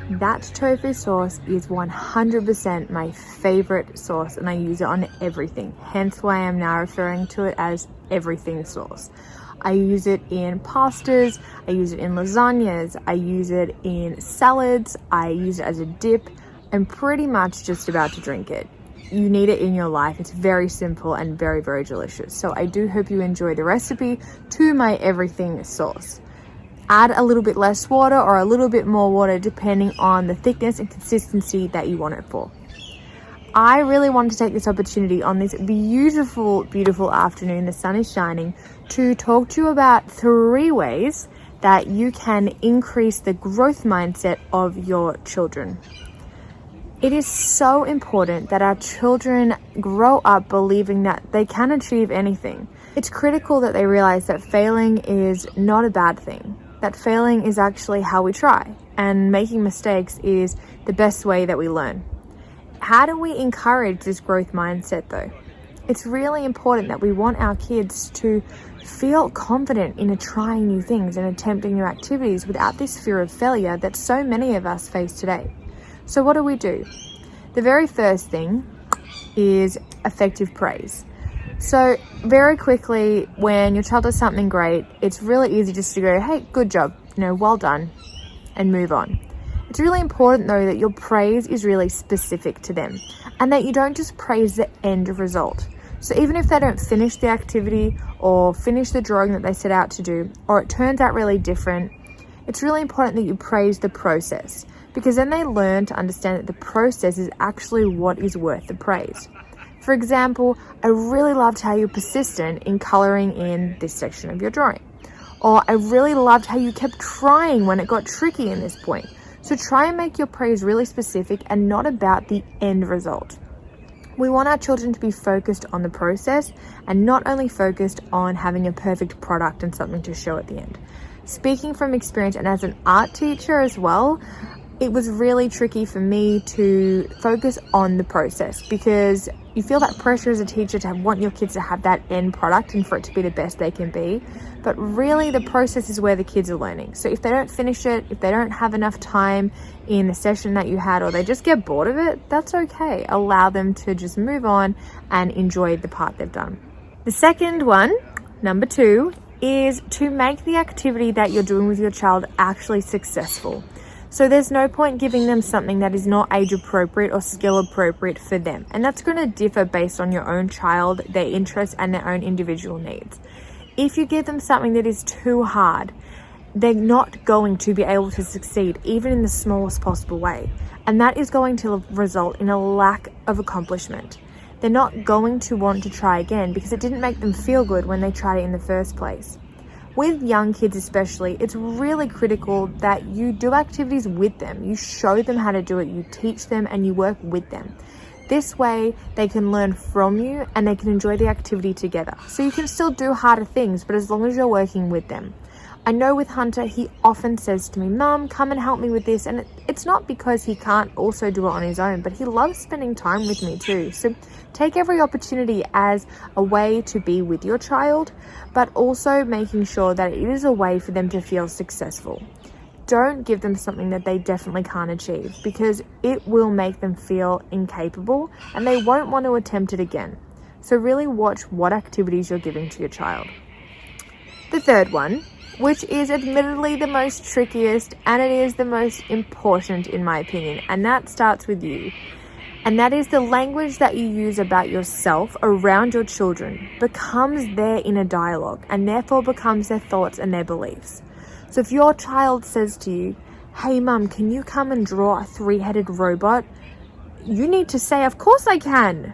That tofu sauce is 100% my favorite sauce, and I use it on everything. Hence why I'm now referring to it as everything sauce. I use it in pastas, I use it in lasagnas, I use it in salads, I use it as a dip. I'm pretty much just about to drink it. You need it in your life. It's very simple and very, very delicious. So I do hope you enjoy the recipe to my everything sauce. Add a little bit less water or a little bit more water depending on the thickness and consistency that you want it for. I really wanted to take this opportunity on this beautiful, beautiful afternoon, the sun is shining, to talk to you about 3 ways that you can increase the growth mindset of your children. It is so important that our children grow up believing that they can achieve anything. It's critical that they realize that failing is not a bad thing, that failing is actually how we try, and making mistakes is the best way that we learn. How do we encourage this growth mindset though? It's really important that we want our kids to feel confident in trying new things and attempting new activities without this fear of failure that so many of us face today. So what do? The very first thing is effective praise. So very quickly, when your child does something great, it's really easy just to go, hey, good job, well done, and move on. It's really important though that your praise is really specific to them and that you don't just praise the end result. So even if they don't finish the activity or finish the drawing that they set out to do, or it turns out really different, it's really important that you praise the process, because then they learn to understand that the process is actually what is worth the praise. For example, I really loved how you're persistent in coloring in this section of your drawing. Or I really loved how you kept trying when it got tricky in this point. So try and make your praise really specific and not about the end result. We want our children to be focused on the process and not only focused on having a perfect product and something to show at the end. Speaking from experience and as an art teacher as well, it was really tricky for me to focus on the process because you feel that pressure as a teacher to want your kids to have that end product and for it to be the best they can be. But really the process is where the kids are learning. So if they don't finish it, if they don't have enough time in the session that you had, or they just get bored of it, that's okay. Allow them to just move on and enjoy the part they've done. The second one, number 2, is to make the activity that you're doing with your child actually successful. So there's no point giving them something that is not age appropriate or skill appropriate for them. And that's going to differ based on your own child, their interests and their own individual needs. If you give them something that is too hard, they're not going to be able to succeed, even in the smallest possible way. And that is going to result in a lack of accomplishment. They're not going to want to try again because it didn't make them feel good when they tried it in the first place. With young kids especially, it's really critical that you do activities with them. You show them how to do it, you teach them, and you work with them. This way, they can learn from you and they can enjoy the activity together. So you can still do harder things, but as long as you're working with them. I know with Hunter, he often says to me, Mum, come and help me with this. And it's not because he can't also do it on his own, but he loves spending time with me too. So take every opportunity as a way to be with your child, but also making sure that it is a way for them to feel successful. Don't give them something that they definitely can't achieve because it will make them feel incapable and they won't want to attempt it again. So really watch what activities you're giving to your child. The third one, which is admittedly the most trickiest and it is the most important in my opinion, and that starts with you. And that is the language that you use about yourself around your children becomes their inner dialogue and therefore becomes their thoughts and their beliefs. So if your child says to you, hey Mum, can you come and draw a 3-headed robot? You need to say, of course I can.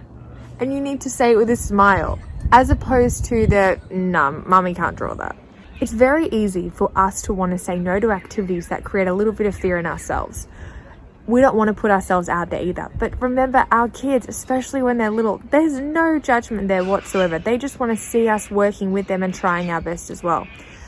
And you need to say it with a smile, as opposed to the, no, Mummy can't draw that. It's very easy for us to want to say no to activities that create a little bit of fear in ourselves. We don't want to put ourselves out there either. But remember, our kids, especially when they're little, there's no judgment there whatsoever. They just want to see us working with them and trying our best as well.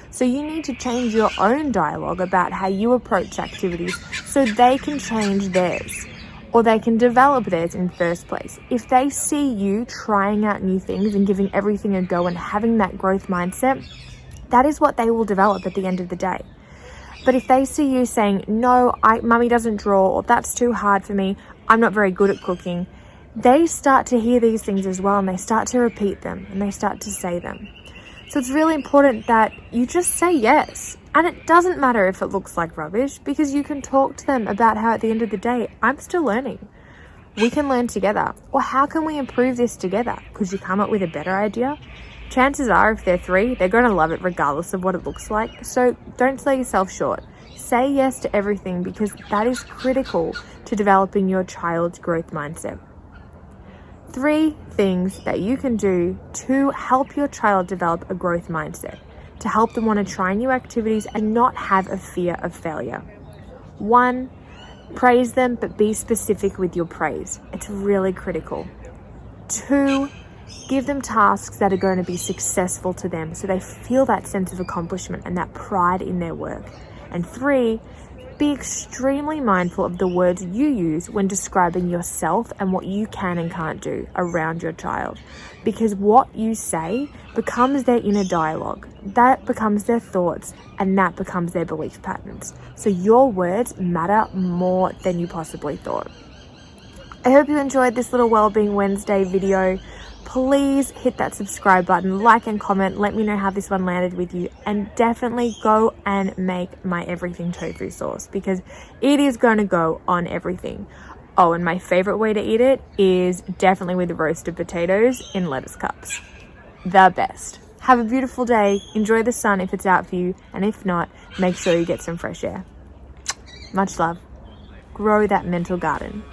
So you need to change your own dialogue about how you approach activities so they can change theirs or they can develop theirs in the first place. If they see you trying out new things and giving everything a go and having that growth mindset, that is what they will develop at the end of the day. But if they see you saying, no, mummy doesn't draw, or that's too hard for me, I'm not very good at cooking, they start to hear these things as well, and they start to repeat them, and they start to say them. So it's really important that you just say yes. And it doesn't matter if it looks like rubbish, because you can talk to them about how at the end of the day, I'm still learning. We can learn together. Or how can we improve this together? Could you come up with a better idea? Chances are, if they're 3, they're going to love it regardless of what it looks like. So don't sell yourself short. Say yes to everything, because that is critical to developing your child's growth mindset. 3 things that you can do to help your child develop a growth mindset, to help them want to try new activities and not have a fear of failure. 1, praise them, but be specific with your praise. It's really critical. 2, give them tasks that are going to be successful to them, so they feel that sense of accomplishment and that pride in their work. And 3, be extremely mindful of the words you use when describing yourself and what you can and can't do around your child. Because what you say becomes their inner dialogue, that becomes their thoughts, and that becomes their belief patterns. So your words matter more than you possibly thought. I hope you enjoyed this little Wellbeing Wednesday video. Please hit that subscribe button, like and comment. Let me know how this one landed with you. And definitely go and make my everything tofu sauce, because it is going to go on everything. Oh, and my favorite way to eat it is definitely with roasted potatoes in lettuce cups. The best. Have a beautiful day. Enjoy the sun if it's out for you. And if not, make sure you get some fresh air. Much love. Grow that mental garden.